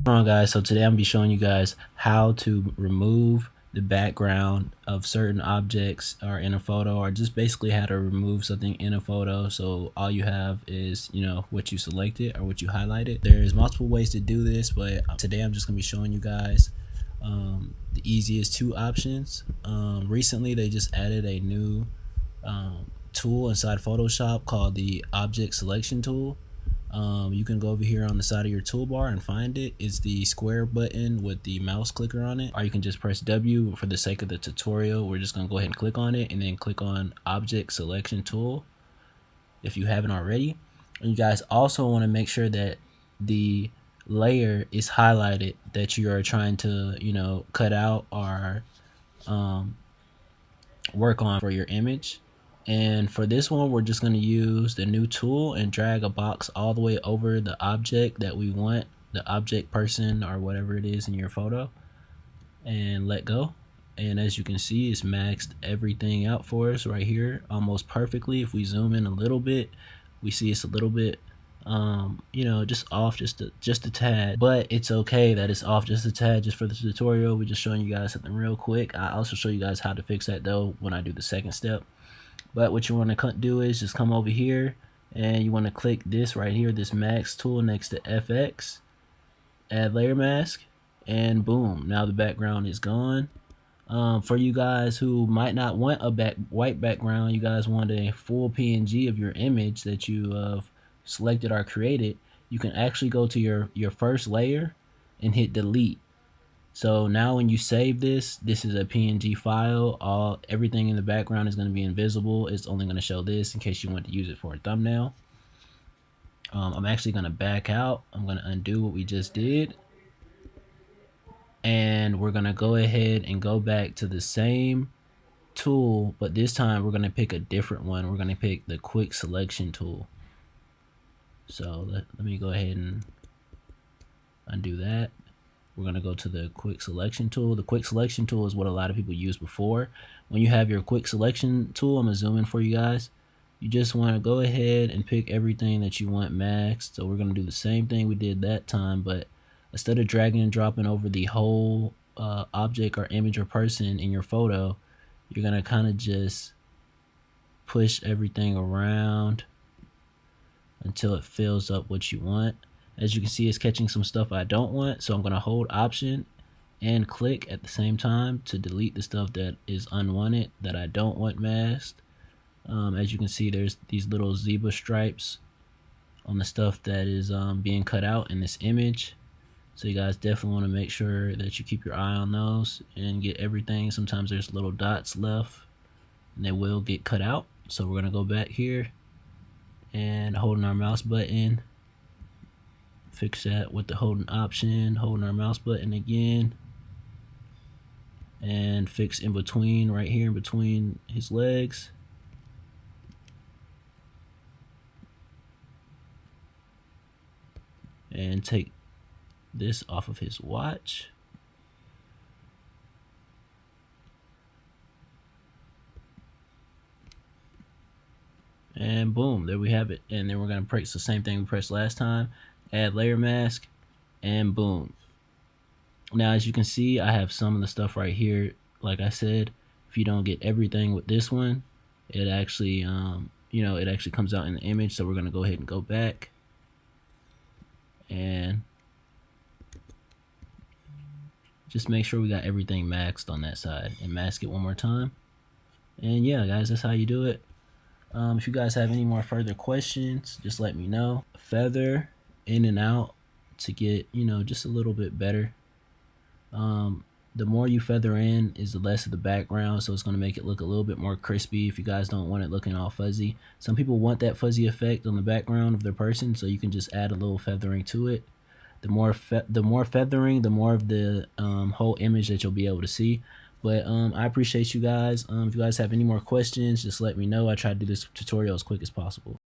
On guys, so today I'm gonna be showing you guys how to remove the background of certain objects or in a photo, or just basically how to remove something in a photo so all you have is what you selected or what you highlighted. There's multiple ways to do this, but today I'm just gonna be showing you guys the easiest two options. Recently they just added a new tool inside Photoshop called the object selection tool. You can go over here on the side of your toolbar and find it. It's the square button with the mouse clicker on it, or you can just press W. For the sake of the tutorial, we're just gonna go ahead and click on it and then click on object selection tool if you haven't already. And you guys also want to make sure that the layer is highlighted that you are trying to cut out or work on for your image. And for this one, we're just going to use the new tool and drag a box all the way over the object that we want, the object, person, or whatever it is in your photo, and let go. And as you can see, it's maxed everything out for us right here almost perfectly. If we zoom in a little bit, we see it's a little bit just off just a tad, but it's okay that it's off just a tad. Just for the tutorial, we're just showing you guys something real quick. I also show you guys how to fix that though when I do the second step. But what you want to do is just come over here and you want to click this right here, this max tool next to FX, add layer mask, and boom, now the background is gone. For you guys who might not want a white background, you guys want a full PNG of your image that you have selected or created, you can actually go to your first layer and hit delete. So now when you save this is a PNG file. Everything in the background is going to be invisible. It's only going to show this in case you want to use it for a thumbnail. I'm actually going to back out. I'm going to undo what we just did. And we're going to go ahead and go back to the same tool, but this time we're going to pick a different one. We're going to pick the quick selection tool. So let me go ahead and undo that. We're going to go to the quick selection tool. The quick selection tool is what a lot of people used before. When you have your quick selection tool, I'm going to zoom in for you guys. You just want to go ahead and pick everything that you want maxed. So we're going to do the same thing we did that time, but instead of dragging and dropping over the whole object or image or person in your photo, you're going to kind of just push everything around until it fills up what you want. As you can see, it's catching some stuff I don't want, so I'm going to hold Option and click at the same time to delete the stuff that is unwanted, that I don't want masked. As you can see, there's these little zebra stripes on the stuff that is being cut out in this image. So you guys definitely want to make sure that you keep your eye on those and get everything. Sometimes there's little dots left and they will get cut out. So we're going to go back here and holding our mouse button, fix that with the holding Option, holding our mouse button again, and fix in between, right here in between his legs. And take this off of his watch. And boom, there we have it. And then we're going to press the same thing we pressed last time, add layer mask, and boom. Now as you can see, I have some of the stuff right here. Like I said, if you don't get everything with this one, it actually it actually comes out in the image. So we're going to go ahead and go back and just make sure we got everything maxed on that side and mask it one more time. And yeah guys, that's how you do it. If you guys have any more further questions, just let me know. Feather in and out to get just a little bit better. The more you feather in is the less of the background, so it's going to make it look a little bit more crispy if you guys don't want it looking all fuzzy. Some people want that fuzzy effect on the background of their person, so you can just add a little feathering to it. The more feathering, the more of the whole image that you'll be able to see. But I appreciate you guys. If you guys have any more questions, just let me know. I try to do this tutorial as quick as possible.